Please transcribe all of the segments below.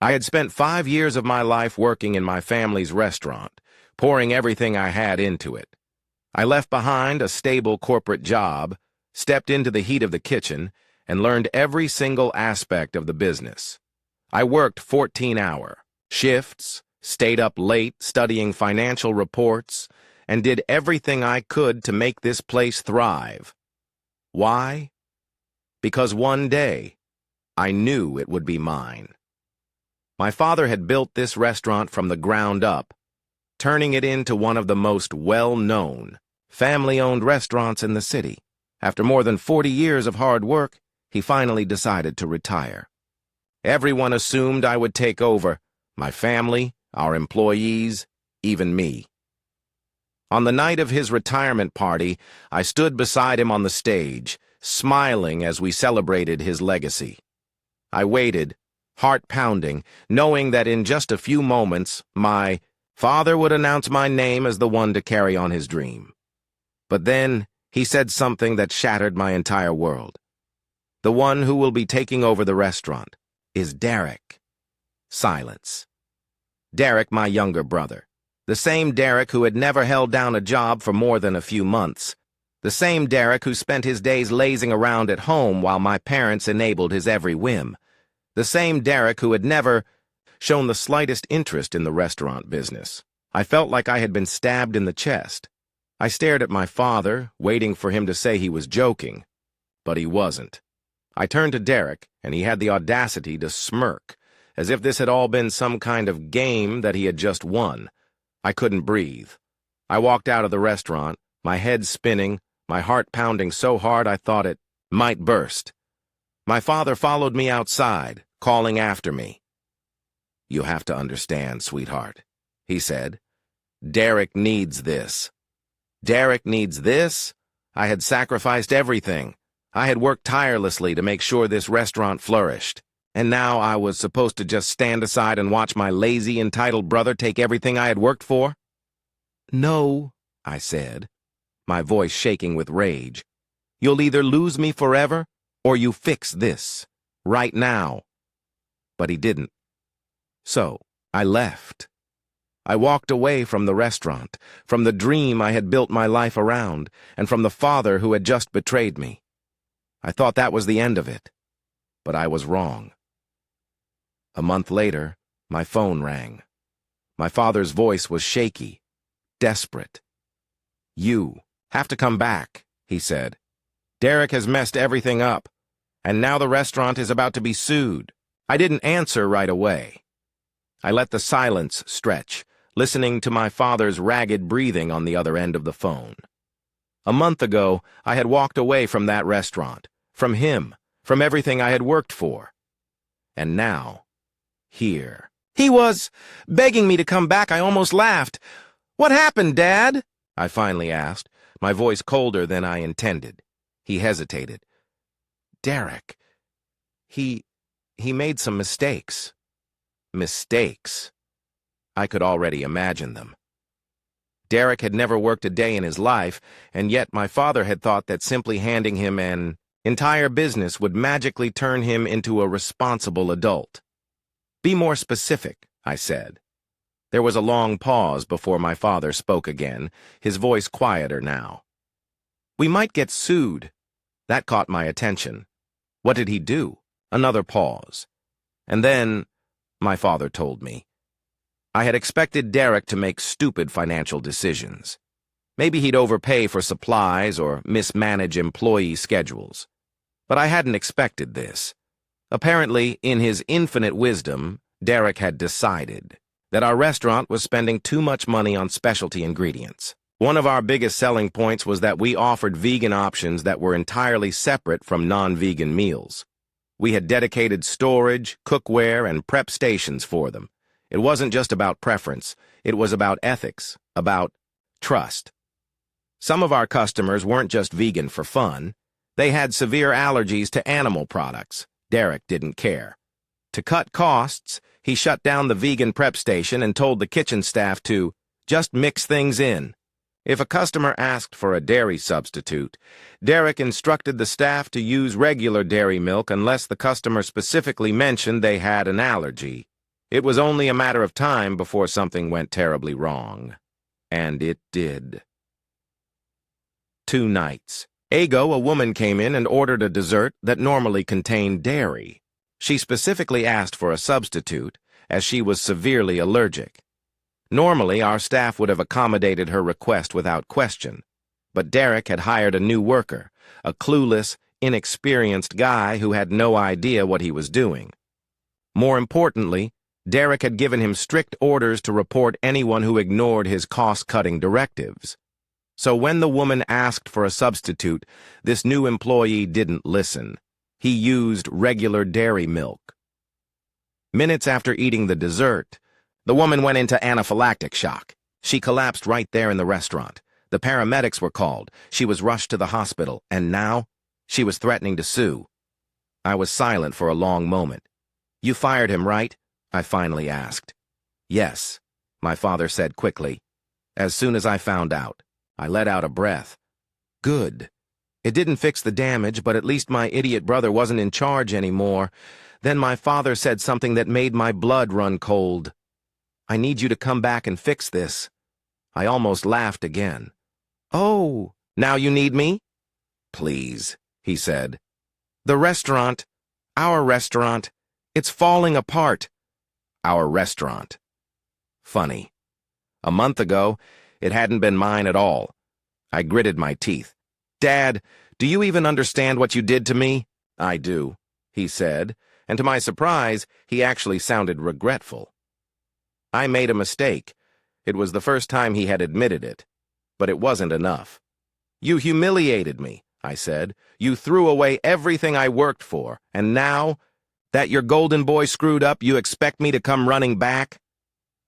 I had spent 5 years of my life working in my family's restaurant, pouring everything I had into it. I left behind a stable corporate job, stepped into the heat of the kitchen, and learned every single aspect of the business. I worked 14-hour shifts, stayed up late studying financial reports, and did everything I could to make this place thrive. Why? Because one day, I knew it would be mine. My father had built this restaurant from the ground up, turning it into one of the most well-known, family-owned restaurants in the city. After more than 40 years of hard work, he finally decided to retire. Everyone assumed I would take over, my family, our employees, even me. On the night of his retirement party, I stood beside him on the stage, smiling as we celebrated his legacy. I waited, heart pounding, knowing that in just a few moments, my father would announce my name as the one to carry on his dream. But then, he said something that shattered my entire world. The one who will be taking over the restaurant is Derek. Silence. Derek, my younger brother. The same Derek who had never held down a job for more than a few months. The same Derek who spent his days lazing around at home while my parents enabled his every whim. The same Derek who had never shown the slightest interest in the restaurant business. I felt like I had been stabbed in the chest. I stared at my father, waiting for him to say he was joking. But he wasn't. I turned to Derek, and he had the audacity to smirk, as if this had all been some kind of game that he had just won. I couldn't breathe. I walked out of the restaurant, my head spinning, my heart pounding so hard I thought it might burst. My father followed me outside, calling after me. "You have to understand, sweetheart," he said. "Derek needs this." Derek needs this? I had sacrificed everything. I had worked tirelessly to make sure this restaurant flourished. And now I was supposed to just stand aside and watch my lazy, entitled brother take everything I had worked for? "No," I said, my voice shaking with rage. "You'll either lose me forever, or you fix this, right now." But he didn't. So, I left. I walked away from the restaurant, from the dream I had built my life around, and from the father who had just betrayed me. I thought that was the end of it, but I was wrong. A month later, my phone rang. My father's voice was shaky, desperate. "You have to come back," he said. "Derek has messed everything up, and now the restaurant is about to be sued." I didn't answer right away. I let the silence stretch, listening to my father's ragged breathing on the other end of the phone. A month ago, I had walked away from that restaurant, from him, from everything I had worked for. And now, here. "He was begging me to come back. I almost laughed. What happened, Dad?" I finally asked, my voice colder than I intended. He hesitated. "Derek, he made some mistakes." Mistakes. I could already imagine them. Derek had never worked a day in his life, and yet my father had thought that simply handing him an entire business would magically turn him into a responsible adult. "Be more specific," I said. There was a long pause before my father spoke again, his voice quieter now. "We might get sued." That caught my attention. What did he do? Another pause. And then, my father told me. I had expected Derek to make stupid financial decisions. Maybe he'd overpay for supplies or mismanage employee schedules. But I hadn't expected this. Apparently, in his infinite wisdom, Derek had decided that our restaurant was spending too much money on specialty ingredients. One of our biggest selling points was that we offered vegan options that were entirely separate from non-vegan meals. We had dedicated storage, cookware, and prep stations for them. It wasn't just about preference. It was about ethics, about trust. Some of our customers weren't just vegan for fun. They had severe allergies to animal products. Derek didn't care. To cut costs, he shut down the vegan prep station and told the kitchen staff to just mix things in. If a customer asked for a dairy substitute, Derek instructed the staff to use regular dairy milk unless the customer specifically mentioned they had an allergy. It was only a matter of time before something went terribly wrong. And it did. 2 nights. Ago, a woman came in and ordered a dessert that normally contained dairy. She specifically asked for a substitute, as she was severely allergic. Normally, our staff would have accommodated her request without question, but Derek had hired a new worker, a clueless, inexperienced guy who had no idea what he was doing. More importantly, Derek had given him strict orders to report anyone who ignored his cost-cutting directives. So when the woman asked for a substitute, this new employee didn't listen. He used regular dairy milk. Minutes after eating the dessert, the woman went into anaphylactic shock. She collapsed right there in the restaurant. The paramedics were called. She was rushed to the hospital, and now she was threatening to sue. I was silent for a long moment. "You fired him, right?" I finally asked. "Yes," my father said quickly. "As soon as I found out." I let out a breath. Good. It didn't fix the damage, but at least my idiot brother wasn't in charge anymore. Then my father said something that made my blood run cold. "I need you to come back and fix this." I almost laughed again. "Oh, now you need me?" "Please," he said. "The restaurant, our restaurant, it's falling apart." Our restaurant. Funny. A month ago, it hadn't been mine at all. I gritted my teeth. "Dad, do you even understand what you did to me?" "I do," he said, and to my surprise, he actually sounded regretful. I made a mistake. It was the first time he had admitted it. But it wasn't enough. "You humiliated me," I said. "You threw away everything I worked for, and now, that your golden boy screwed up, you expect me to come running back?"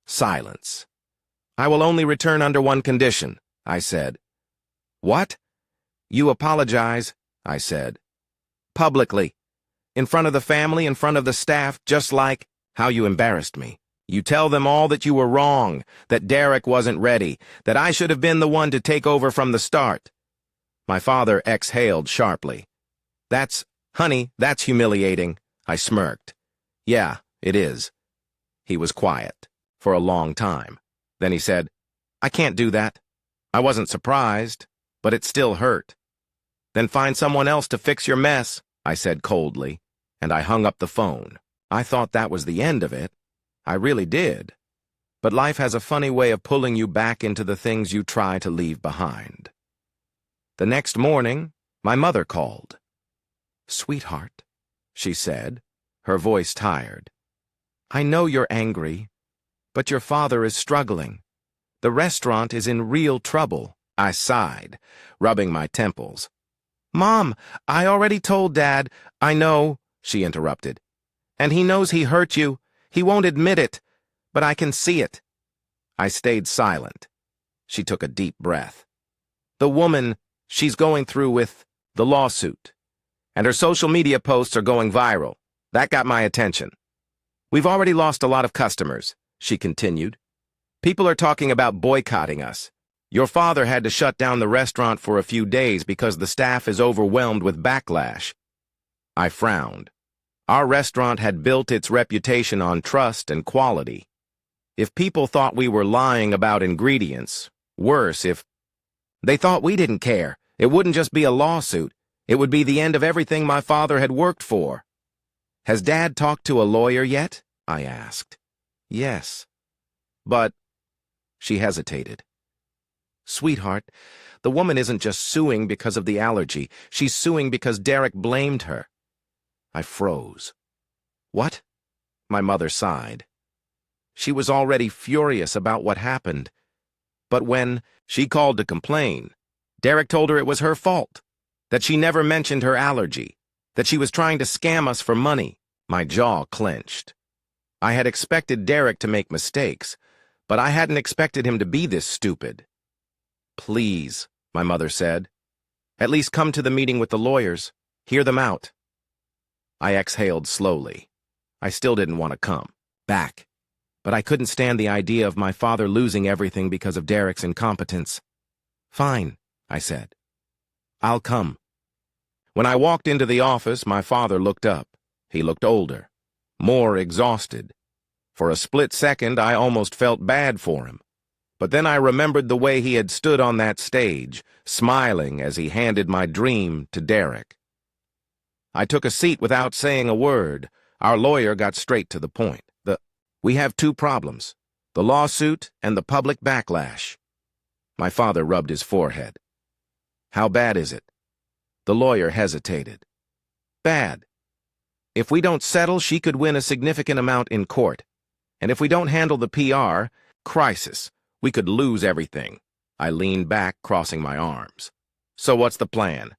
Silence. "I will only return under one condition," I said. "What?" "You apologize," I said. "Publicly. In front of the family, in front of the staff, just like how you embarrassed me. You tell them all that you were wrong, that Derek wasn't ready, that I should have been the one to take over from the start." My father exhaled sharply. Honey, that's humiliating," I smirked. "Yeah, it is." He was quiet for a long time. Then he said, "I can't do that." I wasn't surprised, but it still hurt. "Then find someone else to fix your mess," I said coldly, and I hung up the phone. I thought that was the end of it. I really did. But life has a funny way of pulling you back into the things you try to leave behind. The next morning, my mother called. "Sweetheart," she said, her voice tired. "I know you're angry, but your father is struggling. The restaurant is in real trouble." I sighed, rubbing my temples. "Mom, I already told Dad." "I know," she interrupted. "And he knows he hurt you. He won't admit it, but I can see it." I stayed silent. She took a deep breath. "The woman, she's going through with the lawsuit, and her social media posts are going viral. That got my attention. We've already lost a lot of customers," she continued. "People are talking about boycotting us. Your father had to shut down the restaurant for a few days because the staff is overwhelmed with backlash." I frowned. Our restaurant had built its reputation on trust and quality. If people thought we were lying about ingredients, worse, if they thought we didn't care, it wouldn't just be a lawsuit. It would be the end of everything my father had worked for. "Has Dad talked to a lawyer yet?" I asked. "Yes." "But—" She hesitated. "Sweetheart, the woman isn't just suing because of the allergy. She's suing because Derek blamed her." I froze. "What?" My mother sighed. She was already furious about what happened. But when she called to complain, Derek told her it was her fault, that she never mentioned her allergy, that she was trying to scam us for money. My jaw clenched. I had expected Derek to make mistakes, but I hadn't expected him to be this stupid. "Please," my mother said. "At least come to the meeting with the lawyers. Hear them out." I exhaled slowly. I still didn't want to come back, but I couldn't stand the idea of my father losing everything because of Derek's incompetence. "Fine," I said. "I'll come." When I walked into the office, my father looked up. He looked older, more exhausted. For a split second, I almost felt bad for him. But then I remembered the way he had stood on that stage, smiling as he handed my dream to Derek. I took a seat without saying a word. Our lawyer got straight to the point. We have two problems, the lawsuit and the public backlash. My father rubbed his forehead. How bad is it? The lawyer hesitated. Bad. If we don't settle, she could win a significant amount in court. And if we don't handle the PR, crisis, we could lose everything. I leaned back, crossing my arms. So what's the plan?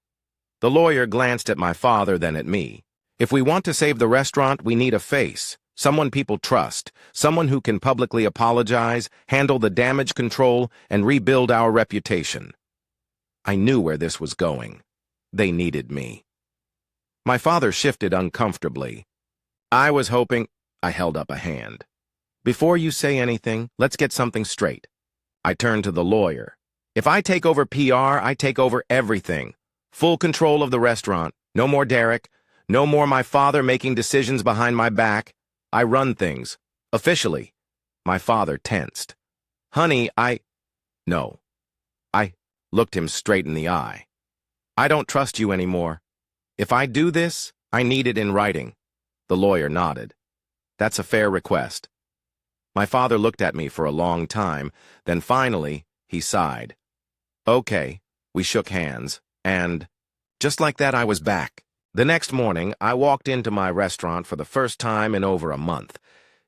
The lawyer glanced at my father, then at me. If we want to save the restaurant, we need a face, someone people trust, someone who can publicly apologize, handle the damage control, and rebuild our reputation. I knew where this was going. They needed me. My father shifted uncomfortably. I was hoping... I held up a hand. Before you say anything, let's get something straight. I turned to the lawyer. If I take over PR, I take over everything. Full control of the restaurant. No more Derek. No more my father making decisions behind my back. I run things. Officially. My father tensed. Honey, No. I looked him straight in the eye. I don't trust you anymore. If I do this, I need it in writing. The lawyer nodded. That's a fair request. My father looked at me for a long time, then finally, he sighed. Okay, we shook hands, and just like that I was back. The next morning, I walked into my restaurant for the first time in over a month.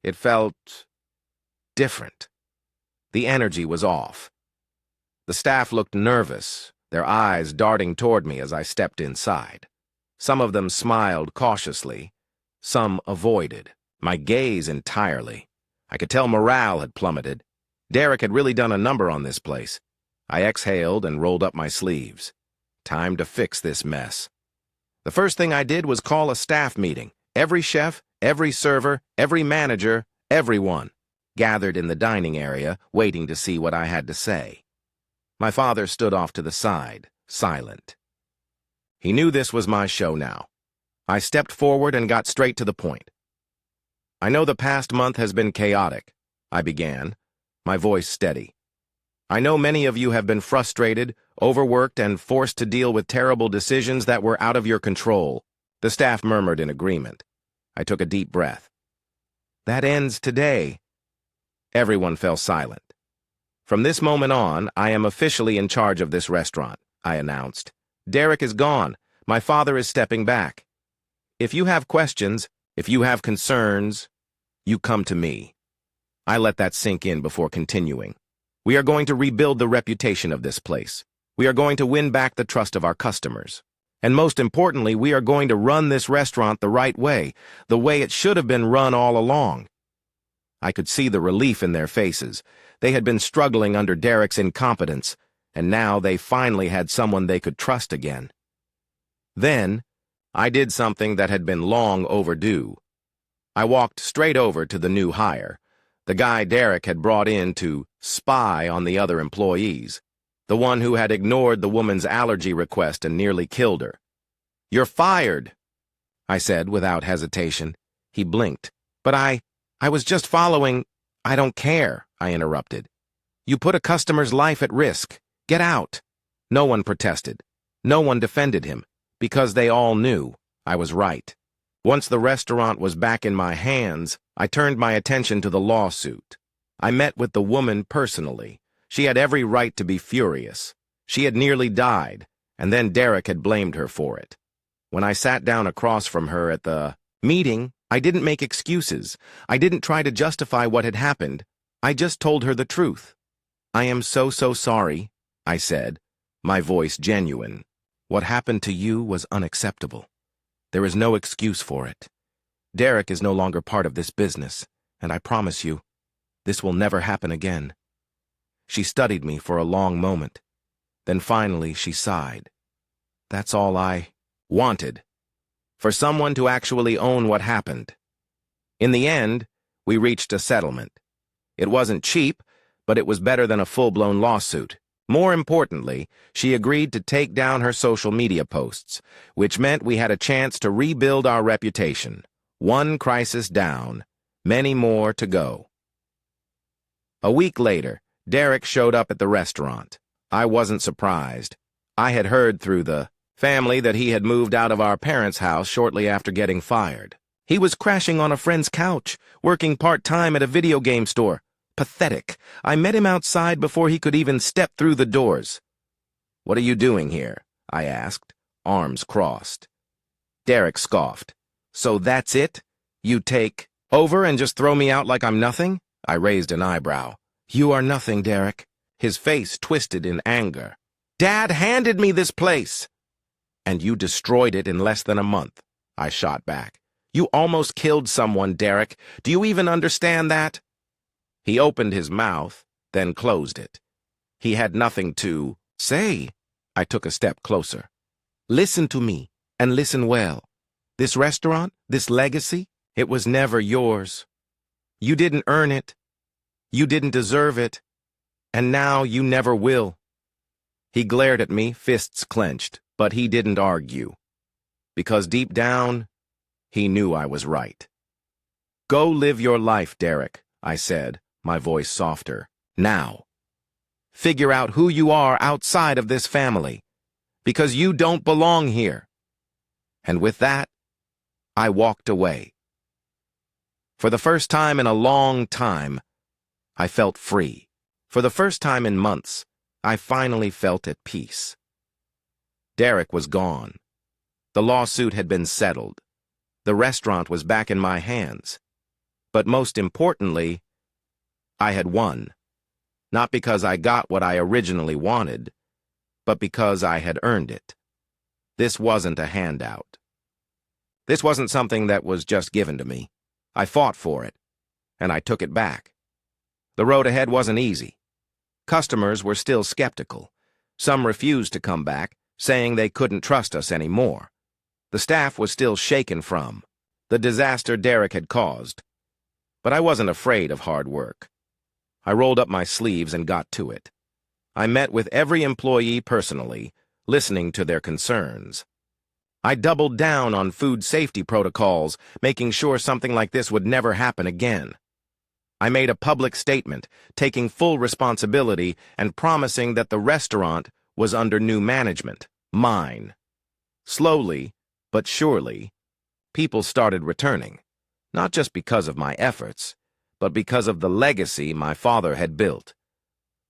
It felt different. The energy was off. The staff looked nervous, their eyes darting toward me as I stepped inside. Some of them smiled cautiously, some avoided my gaze entirely. I could tell morale had plummeted. Derek had really done a number on this place. I exhaled and rolled up my sleeves. Time to fix this mess. The first thing I did was call a staff meeting. Every chef, every server, every manager, everyone gathered in the dining area, waiting to see what I had to say. My father stood off to the side, silent. He knew this was my show now. I stepped forward and got straight to the point. I know the past month has been chaotic, I began, my voice steady. I know many of you have been frustrated, overworked, and forced to deal with terrible decisions that were out of your control. The staff murmured in agreement. I took a deep breath. That ends today. Everyone fell silent. From this moment on, I am officially in charge of this restaurant, I announced. Derek is gone. My father is stepping back. If you have questions, if you have concerns, you come to me. I let that sink in before continuing. We are going to rebuild the reputation of this place. We are going to win back the trust of our customers. And most importantly, we are going to run this restaurant the right way, the way it should have been run all along. I could see the relief in their faces. They had been struggling under Derek's incompetence, and now they finally had someone they could trust again. Then, I did something that had been long overdue. I walked straight over to the new hire, the guy Derek had brought in to spy on the other employees, the one who had ignored the woman's allergy request and nearly killed her. "You're fired," I said without hesitation. He blinked. "But I was just following—" "I don't care," I interrupted. "You put a customer's life at risk. Get out." No one protested. No one defended him, because they all knew I was right. Once the restaurant was back in my hands, I turned my attention to the lawsuit. I met with the woman personally. She had every right to be furious. She had nearly died, and then Derek had blamed her for it. When I sat down across from her at the meeting, I didn't make excuses. I didn't try to justify what had happened. I just told her the truth. "I am so sorry," I said, my voice genuine. "What happened to you was unacceptable. There is no excuse for it. Derek is no longer part of this business, and I promise you, this will never happen again." She studied me for a long moment. Then finally she sighed. That's all I wanted. For someone to actually own what happened. In the end, we reached a settlement. It wasn't cheap, but it was better than a full-blown lawsuit. More importantly, she agreed to take down her social media posts, which meant we had a chance to rebuild our reputation. One crisis down, Many more to go. A week later, Derek showed up at the restaurant. I wasn't surprised. I had heard through the family that he had moved out of our parents' house shortly after getting fired. He was crashing on a friend's couch, working part-time at a video game store. Pathetic. I met him outside before he could even step through the doors. "What are you doing here?" I asked, arms crossed. Derek scoffed. "So that's it? You take over and just throw me out like I'm nothing?" I raised an eyebrow. "You are nothing, Derek." His face twisted in anger. "Dad handed me this place." "And you destroyed it in less than a month," I shot back. "You almost killed someone, Derek. Do you even understand that?" He opened his mouth, then closed it. He had nothing to say. I took a step closer. "Listen to me, and listen well. This restaurant, this legacy, it was never yours. You didn't earn it. You didn't deserve it. And now you never will." He glared at me, fists clenched, but he didn't argue. Because deep down, he knew I was right. "Go live your life, Derek," I said, my voice softer. "Now. Figure out who you are outside of this family, because you don't belong here." And with that, I walked away. For the first time in a long time, I felt free. For the first time in months, I finally felt at peace. Derek was gone. The lawsuit had been settled. The restaurant was back in my hands. But most importantly, I had won. Not because I got what I originally wanted, but because I had earned it. This wasn't a handout. This wasn't something that was just given to me. I fought for it, and I took it back. The road ahead wasn't easy. Customers were still skeptical. Some refused to come back, saying they couldn't trust us anymore. The staff was still shaken from the disaster Derek had caused. But I wasn't afraid of hard work. I rolled up my sleeves and got to it. I met with every employee personally, listening to their concerns. I doubled down on food safety protocols, making sure something like this would never happen again. I made a public statement, taking full responsibility and promising that the restaurant was under new management, mine. Slowly, but surely, people started returning, not just because of my efforts, but because of the legacy my father had built,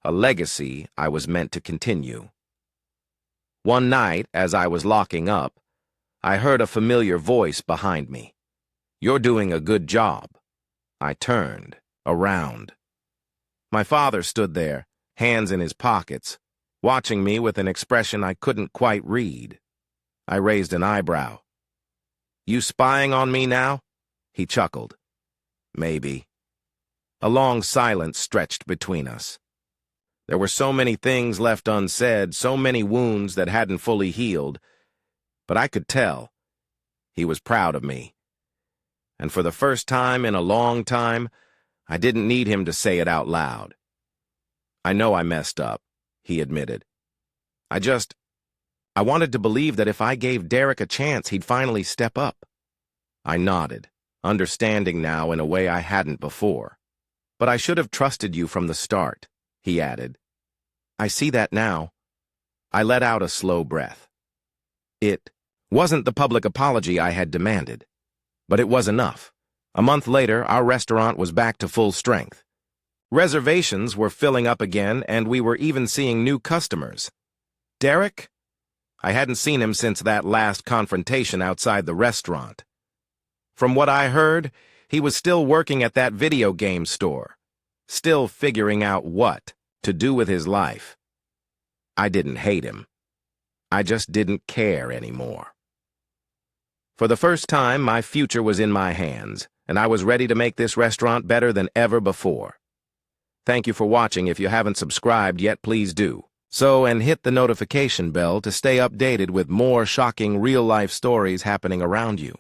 a legacy I was meant to continue. One night, as I was locking up, I heard a familiar voice behind me. "You're doing a good job." I turned around. My father stood there, hands in his pockets, watching me with an expression I couldn't quite read. I raised an eyebrow. "You spying on me now?" He chuckled. "Maybe." A long silence stretched between us. There were so many things left unsaid, so many wounds that hadn't fully healed, but I could tell he was proud of me. And for the first time in a long time, I didn't need him to say it out loud. "I know I messed up," he admitted. I wanted to believe that if I gave Derek a chance, he'd finally step up." I nodded, understanding now in a way I hadn't before. "But I should have trusted you from the start," he added. "I see that now." I let out a slow breath. It wasn't the public apology I had demanded, but it was enough. A month later, our restaurant was back to full strength. Reservations were filling up again, and we were even seeing new customers. Derek? I hadn't seen him since that last confrontation outside the restaurant. From what I heard, he was still working at that video game store, still figuring out what to do with his life. I didn't hate him. I just didn't care anymore. For the first time, my future was in my hands, and I was ready to make this restaurant better than ever before. Thank you for watching. If you haven't subscribed yet, please do. And hit the notification bell to stay updated with more shocking real-life stories happening around you.